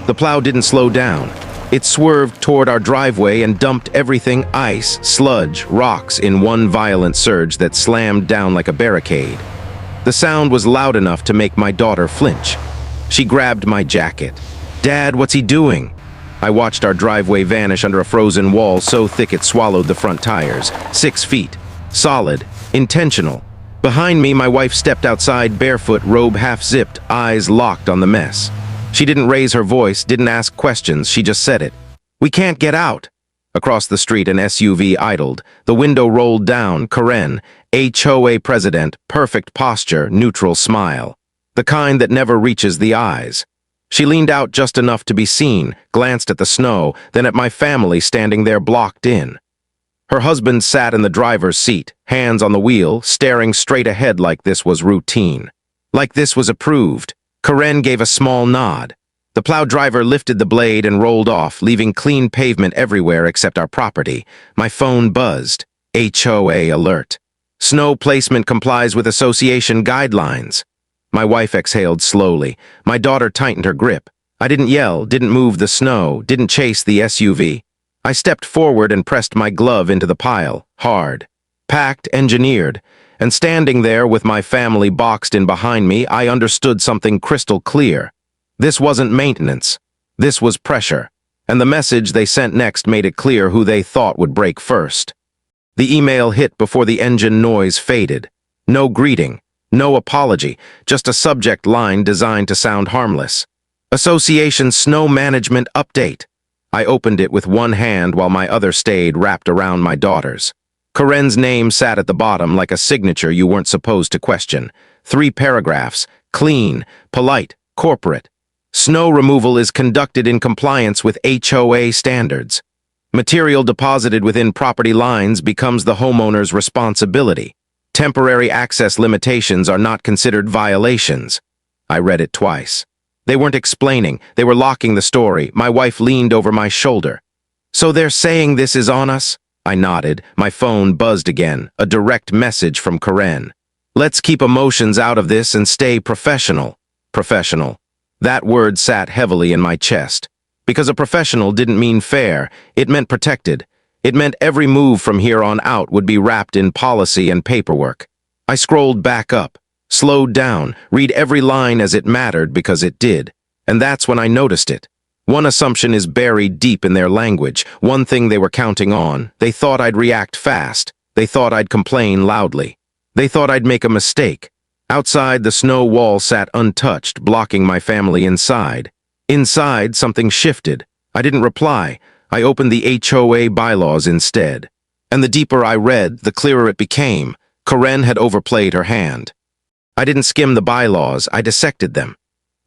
The plow didn't slow down. It swerved toward our driveway and dumped everything, ice, sludge, rocks, in one violent surge that slammed down like a barricade. The sound was loud enough to make my daughter flinch. She grabbed my jacket. "Dad, what's he doing?" I watched our driveway vanish under a frozen wall so thick it swallowed the front tires. 6 feet. Solid. Intentional. Behind me, my wife stepped outside barefoot, robe half-zipped, eyes locked on the mess. She didn't raise her voice, didn't ask questions, she just said it. "We can't get out." Across the street, an SUV idled. The window rolled down. Karen, HOA president, perfect posture, neutral smile. The kind that never reaches the eyes. She leaned out just enough to be seen, glanced at the snow, then at my family standing there blocked in. Her husband sat in the driver's seat, hands on the wheel, staring straight ahead like this was routine. Like this was approved. Karen gave a small nod. The plow driver lifted the blade and rolled off, leaving clean pavement everywhere except our property. My phone buzzed. HOA alert. Snow placement complies with association guidelines. My wife exhaled slowly. My daughter tightened her grip. I didn't yell, didn't move the snow, didn't chase the SUV. I stepped forward and pressed my glove into the pile, hard. Packed, engineered. And standing there with my family boxed in behind me, I understood something crystal clear. This wasn't maintenance. This was pressure. And the message they sent next made it clear who they thought would break first. The email hit before the engine noise faded. No greeting, no apology, just a subject line designed to sound harmless. Association Snow Management Update. I opened it with one hand while my other stayed wrapped around my daughter's. Karen's name sat at the bottom like a signature you weren't supposed to question. 3 paragraphs. Clean, polite, corporate. Snow removal is conducted in compliance with HOA standards. Material deposited within property lines becomes the homeowner's responsibility. Temporary access limitations are not considered violations. I read it twice. They weren't explaining, they were locking the story. My wife leaned over my shoulder. "So they're saying this is on us?" I nodded. My phone buzzed again, a direct message from Karen. "Let's keep emotions out of this and stay professional." Professional. That word sat heavily in my chest. Because a professional didn't mean fair, it meant protected. It meant every move from here on out would be wrapped in policy and paperwork. I scrolled back up, slowed down, read every line as it mattered because it did. And that's when I noticed it. One assumption is buried deep in their language, one thing they were counting on. They thought I'd react fast. They thought I'd complain loudly. They thought I'd make a mistake. Outside, the snow wall sat untouched, blocking my family inside. Inside, something shifted. I didn't reply. I opened the HOA bylaws instead. And the deeper I read, the clearer it became. Karen had overplayed her hand. I didn't skim the bylaws, I dissected them.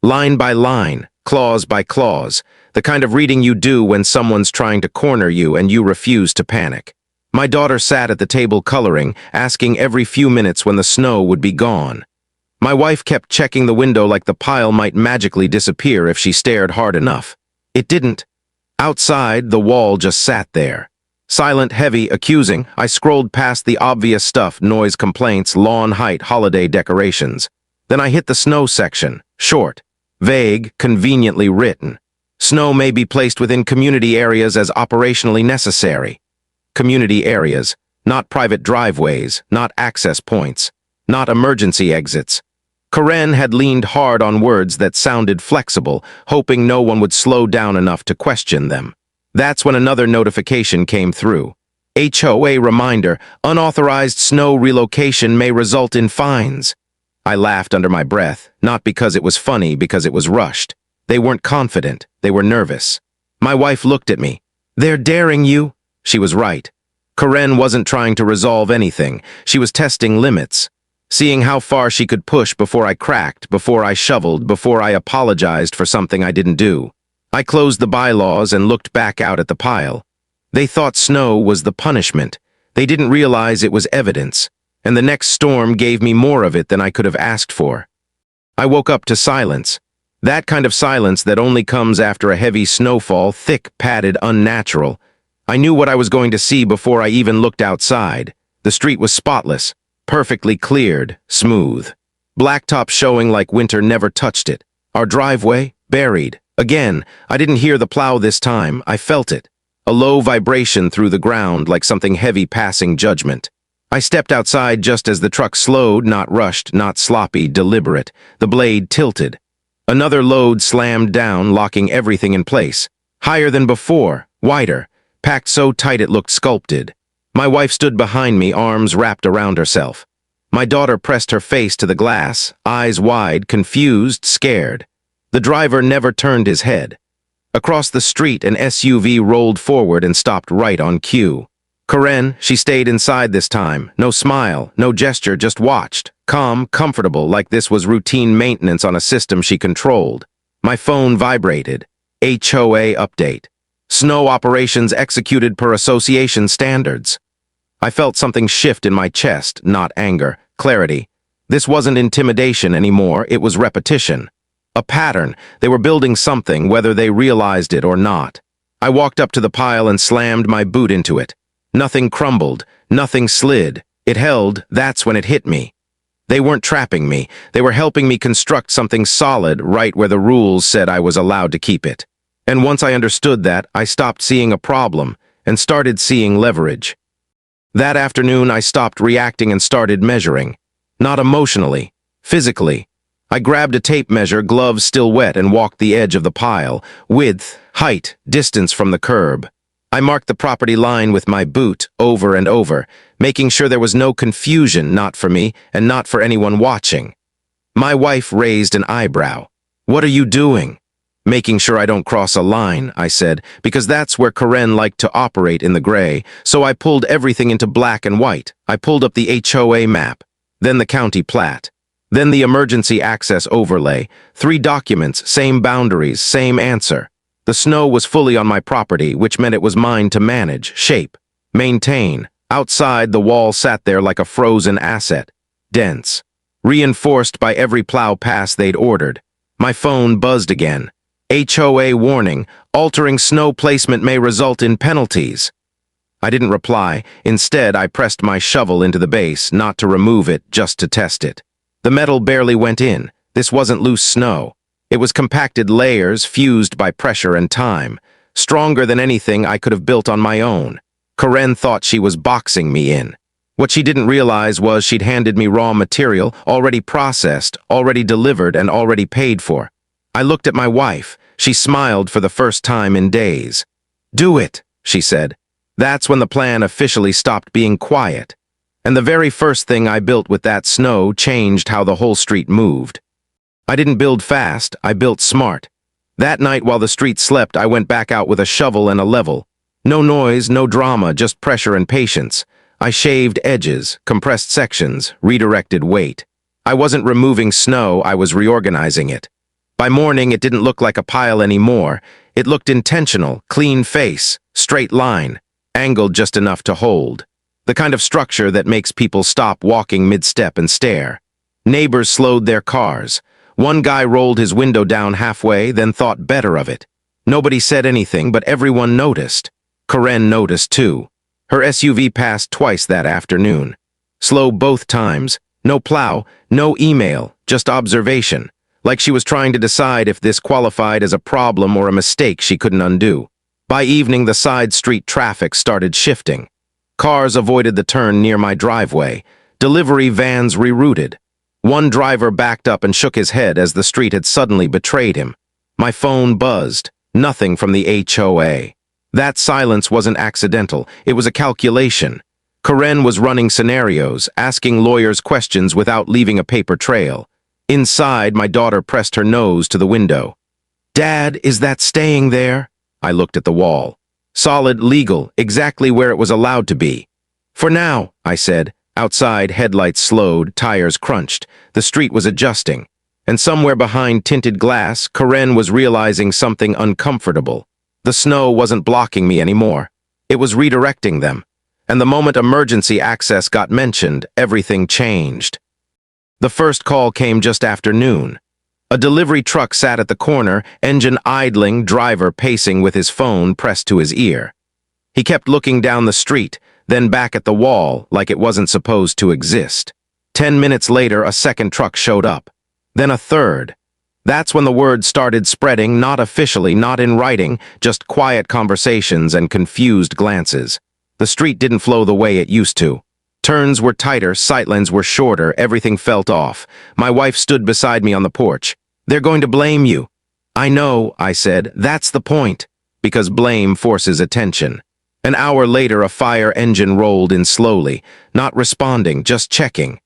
Line by line, clause by clause, the kind of reading you do when someone's trying to corner you and you refuse to panic. My daughter sat at the table coloring, asking every few minutes when the snow would be gone. My wife kept checking the window like the pile might magically disappear if she stared hard enough. It didn't. Outside, the wall just sat there. Silent, heavy, accusing, I scrolled past the obvious stuff, noise complaints, lawn height, holiday decorations. Then I hit the snow section, short, vague, conveniently written. Snow may be placed within community areas as operationally necessary. Community areas, not private driveways, not access points, not emergency exits. Karen had leaned hard on words that sounded flexible, hoping no one would slow down enough to question them. That's when another notification came through. HOA reminder, unauthorized snow relocation may result in fines. I laughed under my breath, not because it was funny, because it was rushed. They weren't confident, they were nervous. My wife looked at me. "They're daring you?" She was right. Karen wasn't trying to resolve anything. She was testing limits. Seeing how far she could push before I cracked, before I shoveled, before I apologized for something I didn't do. I closed the bylaws and looked back out at the pile. They thought snow was the punishment. They didn't realize it was evidence. And the next storm gave me more of it than I could have asked for. I woke up to silence. That kind of silence that only comes after a heavy snowfall, thick, padded, unnatural. I knew what I was going to see before I even looked outside. The street was spotless. Perfectly cleared, smooth. Blacktop showing like winter never touched it. Our driveway, buried, Again, I didn't hear the plow this time, I felt it. A low vibration through the ground like something heavy passing judgment. I stepped outside just as the truck slowed, not rushed, not sloppy, deliberate. The blade tilted. Another load slammed down, locking everything in place. Higher than before, wider, packed so tight it looked sculpted. My wife stood behind me, arms wrapped around herself. My daughter pressed her face to the glass, eyes wide, confused, scared. The driver never turned his head. Across the street, an SUV rolled forward and stopped right on cue. Karen, she stayed inside this time. No smile, no gesture, just watched. Calm, comfortable, like this was routine maintenance on a system she controlled. My phone vibrated. HOA update. Snow operations executed per association standards. I felt something shift in my chest, not anger, clarity. This wasn't intimidation anymore, it was repetition. A pattern. They were building something, whether they realized it or not. I walked up to the pile and slammed my boot into it. Nothing crumbled, nothing slid. It held, that's when it hit me. They weren't trapping me, they were helping me construct something solid right where the rules said I was allowed to keep it. And once I understood that, I stopped seeing a problem and started seeing leverage. That afternoon, I stopped reacting and started measuring. Not emotionally, physically. I grabbed a tape measure, gloves still wet, and walked the edge of the pile. Width, height, distance from the curb. I marked the property line with my boot over and over, making sure there was no confusion, not for me and not for anyone watching. My wife raised an eyebrow. "What are you doing?" "Making sure I don't cross a line," I said, because that's where Karen liked to operate in the gray, so I pulled everything into black and white. I pulled up the HOA map, then the county plat, then the emergency access overlay. 3 documents, same boundaries, same answer. The snow was fully on my property, which meant it was mine to manage, shape, maintain. Outside, the wall sat there like a frozen asset, dense, reinforced by every plow pass they'd ordered. My phone buzzed again. HOA warning, altering snow placement may result in penalties. I didn't reply. Instead, I pressed my shovel into the base, not to remove it, just to test it. The metal barely went in. This wasn't loose snow. It was compacted layers fused by pressure and time, stronger than anything I could have built on my own. Karen thought she was boxing me in. What she didn't realize was she'd handed me raw material, already processed, already delivered, and already paid for. I looked at my wife. She smiled for the first time in days. "Do it," she said. That's when the plan officially stopped being quiet. And the very first thing I built with that snow changed how the whole street moved. I didn't build fast, I built smart. That night while the street slept, I went back out with a shovel and a level. No noise, no drama, just pressure and patience. I shaved edges, compressed sections, redirected weight. I wasn't removing snow, I was reorganizing it. By morning, it didn't look like a pile anymore. It looked intentional, clean face, straight line, angled just enough to hold. The kind of structure that makes people stop walking mid-step and stare. Neighbors slowed their cars. One guy rolled his window down halfway, then thought better of it. Nobody said anything, but everyone noticed. Karen noticed too. Her SUV passed twice that afternoon. Slow both times. No plow, no email, just observation. Like she was trying to decide if this qualified as a problem or a mistake she couldn't undo. By evening, the side street traffic started shifting. Cars avoided the turn near my driveway. Delivery vans rerouted. One driver backed up and shook his head as the street had suddenly betrayed him. My phone buzzed. Nothing from the HOA. That silence wasn't accidental. It was a calculation. Karen was running scenarios, asking lawyers questions without leaving a paper trail. Inside, my daughter pressed her nose to the window. "Dad, is that staying there?" I looked at the wall. Solid, legal, exactly where it was allowed to be. "For now," I said. Outside, headlights slowed, tires crunched. The street was adjusting. And somewhere behind tinted glass, Karen was realizing something uncomfortable. The snow wasn't blocking me anymore. It was redirecting them. And the moment emergency access got mentioned, everything changed. The first call came just after noon. A delivery truck sat at the corner, engine idling, driver pacing with his phone pressed to his ear. He kept looking down the street, then back at the wall like it wasn't supposed to exist. 10 minutes later, a second truck showed up. Then a third. That's when the word started spreading, not officially, not in writing, just quiet conversations and confused glances. The street didn't flow the way it used to. Turns were tighter, sightlines were shorter, everything felt off. My wife stood beside me on the porch. "They're going to blame you." "I know," I said. "That's the point." Because blame forces attention. An hour later, a fire engine rolled in slowly, not responding, just checking.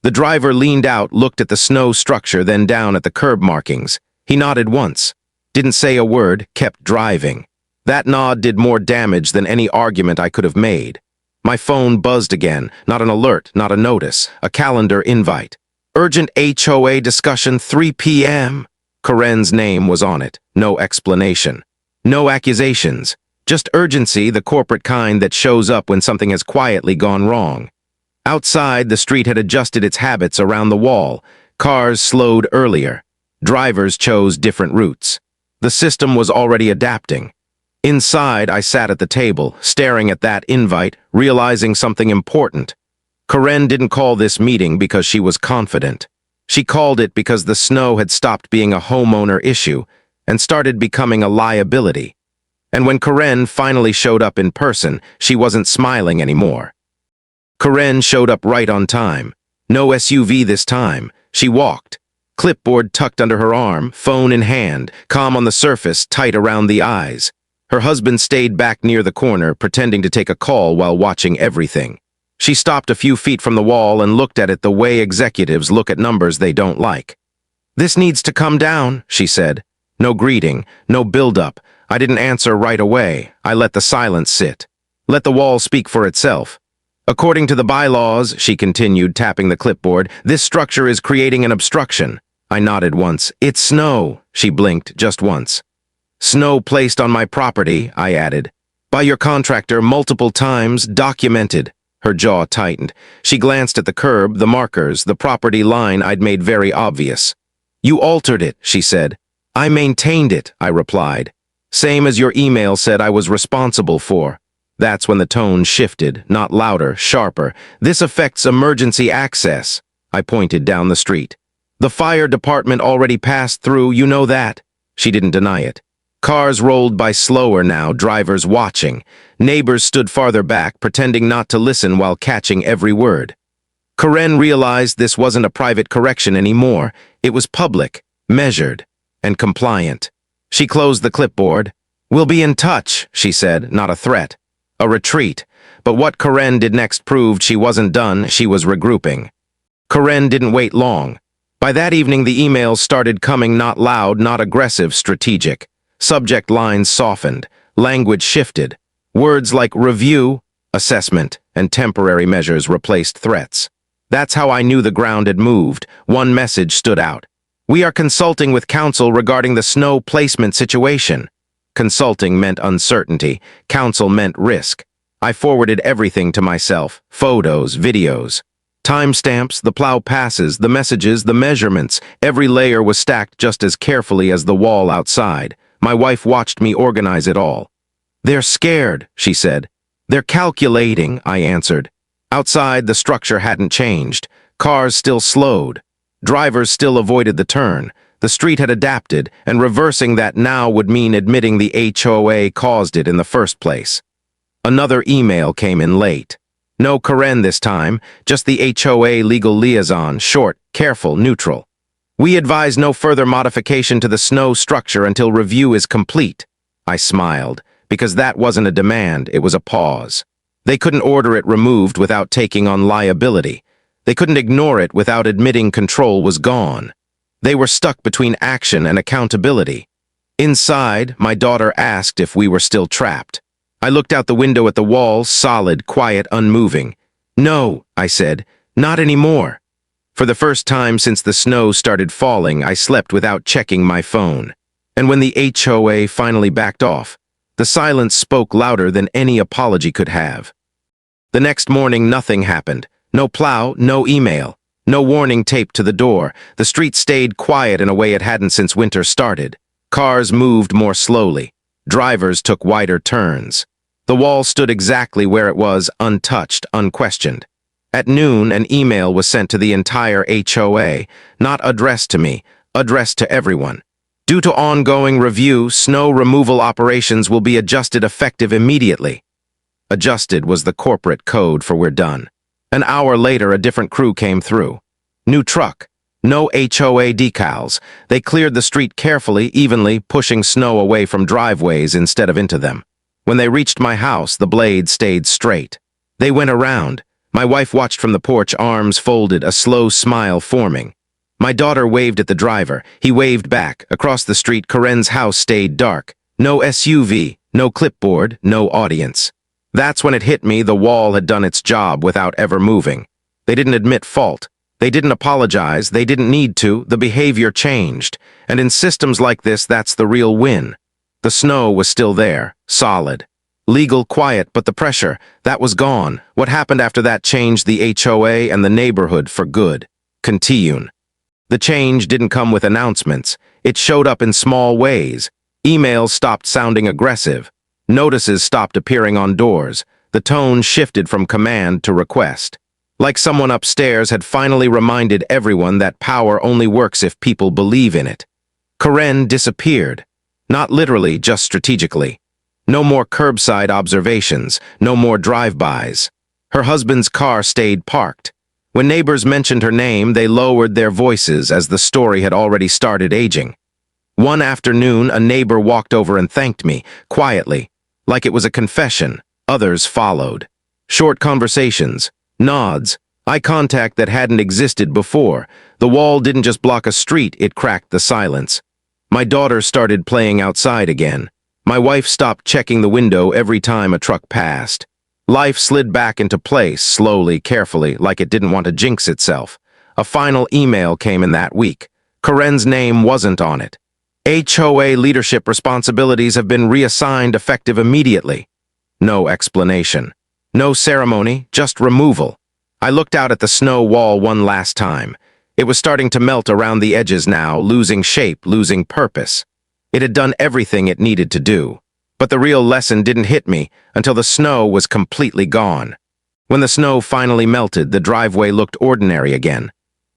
The driver leaned out, looked at the snow structure, then down at the curb markings. He nodded once. Didn't say a word, kept driving. That nod did more damage than any argument I could have made. My phone buzzed again, not an alert, not a notice, a calendar invite. Urgent HOA discussion 3 p.m. Karen's name was on it, no explanation. No accusations, just urgency, the corporate kind that shows up when something has quietly gone wrong. Outside, the street had adjusted its habits around the wall. Cars slowed earlier. Drivers chose different routes. The system was already adapting. Inside, I sat at the table, staring at that invite, realizing something important. Karen didn't call this meeting because she was confident. She called it because the snow had stopped being a homeowner issue and started becoming a liability. And when Karen finally showed up in person, she wasn't smiling anymore. Karen showed up right on time. No SUV this time. She walked. Clipboard tucked under her arm, phone in hand, calm on the surface, tight around the eyes. Her husband stayed back near the corner, pretending to take a call while watching everything. She stopped a few feet from the wall and looked at it the way executives look at numbers they don't like. "This needs to come down," she said. No greeting, no build-up. I didn't answer right away. I let the silence sit. Let the wall speak for itself. "According to the bylaws," she continued, tapping the clipboard, "this structure is creating an obstruction." I nodded once. "It's snow," she blinked just once. "Snow placed on my property," I added. "By your contractor multiple times, documented." Her jaw tightened. She glanced at the curb, the markers, the property line I'd made very obvious. "You altered it," she said. "I maintained it," I replied. "Same as your email said I was responsible for." That's when the tone shifted, not louder, sharper. "This affects emergency access." I pointed down the street. "The fire department already passed through, you know that." She didn't deny it. Cars rolled by slower now, drivers watching. Neighbors stood farther back, pretending not to listen while catching every word. Karen realized this wasn't a private correction anymore. It was public, measured, and compliant. She closed the clipboard. "We'll be in touch," she said, not a threat. A retreat. But what Karen did next proved she wasn't done, she was regrouping. Karen didn't wait long. By that evening, the emails started coming, not loud, not aggressive, strategic. Subject lines softened. Language shifted. Words like review, assessment, and temporary measures replaced threats. That's how I knew the ground had moved. One message stood out. "We are consulting with council regarding the snow placement situation." Consulting meant uncertainty. Counsel meant risk. I forwarded everything to myself. Photos, videos. Timestamps, the plow passes, the messages, the measurements. Every layer was stacked just as carefully as the wall outside. My wife watched me organize it all. "They're scared," she said. "They're calculating," I answered. Outside, the structure hadn't changed. Cars still slowed. Drivers still avoided the turn. The street had adapted, and reversing that now would mean admitting the HOA caused it in the first place. Another email came in late. No Karen this time, just the HOA legal liaison, short, careful, neutral. "We advise no further modification to the snow structure until review is complete." I smiled, because that wasn't a demand, it was a pause. They couldn't order it removed without taking on liability. They couldn't ignore it without admitting control was gone. They were stuck between action and accountability. Inside, my daughter asked if we were still trapped. I looked out the window at the wall, solid, quiet, unmoving. "No," I said, "not anymore." For the first time since the snow started falling, I slept without checking my phone. And when the HOA finally backed off, the silence spoke louder than any apology could have. The next morning, nothing happened. No plow, no email. No warning taped to the door. The street stayed quiet in a way it hadn't since winter started. Cars moved more slowly. Drivers took wider turns. The wall stood exactly where it was, untouched, unquestioned. At noon, an email was sent to the entire HOA, not addressed to me, addressed to everyone. Due to ongoing review, snow removal operations will be adjusted effective immediately. Adjusted was the corporate code for we're done. An hour later, a different crew came through. New truck. No HOA decals. They cleared the street carefully, evenly, pushing snow away from driveways instead of into them. When they reached my house, the blade stayed straight. They went around. My wife watched from the porch, arms folded, a slow smile forming. My daughter waved at the driver. He waved back. Across the street, Karen's house stayed dark. No SUV, no clipboard, no audience. That's when it hit me the wall had done its job without ever moving. They didn't admit fault. They didn't apologize. They didn't need to. The behavior changed. And in systems like this, that's the real win. The snow was still there, solid. Legal, quiet, but the pressure, that was gone. What happened after that changed the HOA and the neighborhood for good. Continue. The change didn't come with announcements. It showed up in small ways. Emails stopped sounding aggressive. Notices stopped appearing on doors. The tone shifted from command to request. Like someone upstairs had finally reminded everyone that power only works if people believe in it. Karen disappeared. Not literally, just strategically. No more curbside observations, no more drive-bys. Her husband's car stayed parked. When neighbors mentioned her name, they lowered their voices as the story had already started aging. One afternoon, a neighbor walked over and thanked me, quietly, like it was a confession. Others followed. Short conversations, nods, eye contact that hadn't existed before. The wall didn't just block a street, it cracked the silence. My daughter started playing outside again. My wife stopped checking the window every time a truck passed. Life slid back into place, slowly, carefully, like it didn't want to jinx itself. A final email came in that week. Karen's name wasn't on it. HOA leadership responsibilities have been reassigned effective immediately. No explanation. No ceremony, just removal. I looked out at the snow wall one last time. It was starting to melt around the edges now, losing shape, losing purpose. It had done everything it needed to do. But the real lesson didn't hit me until the snow was completely gone. When the snow finally melted, the driveway looked ordinary again.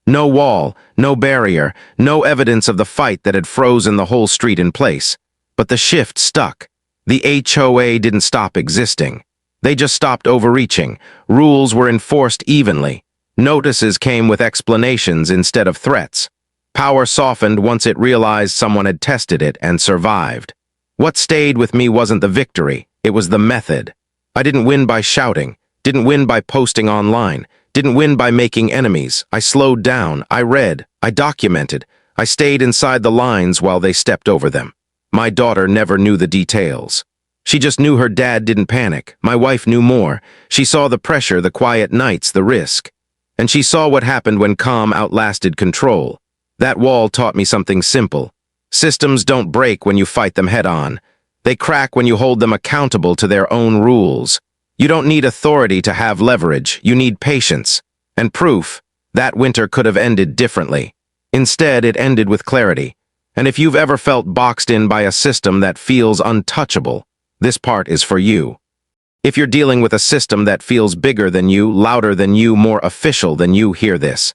No wall, no barrier, no evidence of the fight that had frozen the whole street in place. But the shift stuck. The HOA didn't stop existing. They just stopped overreaching. Rules were enforced evenly. Notices came with explanations instead of threats. Power softened once it realized someone had tested it and survived. What stayed with me wasn't the victory, it was the method. I didn't win by shouting, didn't win by posting online, didn't win by making enemies. I slowed down, I read, I documented, I stayed inside the lines while they stepped over them. My daughter never knew the details. She just knew her dad didn't panic. My wife knew more. She saw the pressure, the quiet nights, the risk. And she saw what happened when calm outlasted control. That wall taught me something simple. Systems don't break when you fight them head-on. They crack when you hold them accountable to their own rules. You don't need authority to have leverage. You need patience. And proof. That winter could have ended differently. Instead, it ended with clarity. And if you've ever felt boxed in by a system that feels untouchable, this part is for you. If you're dealing with a system that feels bigger than you, louder than you, more official than you, hear this.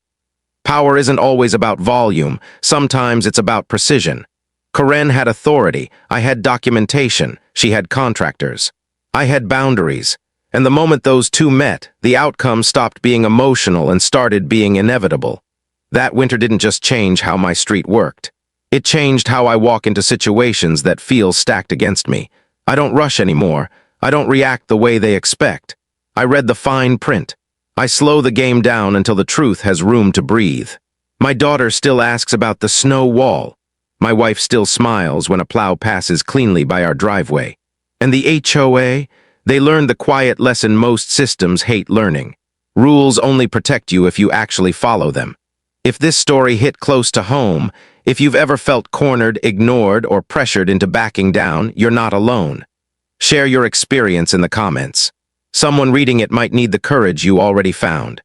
Power isn't always about volume. Sometimes it's about precision. Karen had authority. I had documentation. She had contractors. I had boundaries. And the moment those two met, the outcome stopped being emotional and started being inevitable. That winter didn't just change how my street worked. It changed how I walk into situations that feel stacked against me. I don't rush anymore. I don't react the way they expect. I read the fine print. I slow the game down until the truth has room to breathe. My daughter still asks about the snow wall. My wife still smiles when a plow passes cleanly by our driveway. And the HOA? They learned the quiet lesson most systems hate learning. Rules only protect you if you actually follow them. If this story hit close to home, if you've ever felt cornered, ignored, or pressured into backing down, you're not alone. Share your experience in the comments. Someone reading it might need the courage you already found.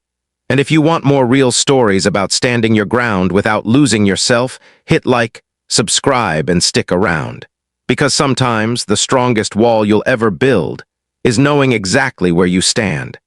And if you want more real stories about standing your ground without losing yourself, hit like, subscribe, and stick around. Because sometimes the strongest wall you'll ever build is knowing exactly where you stand.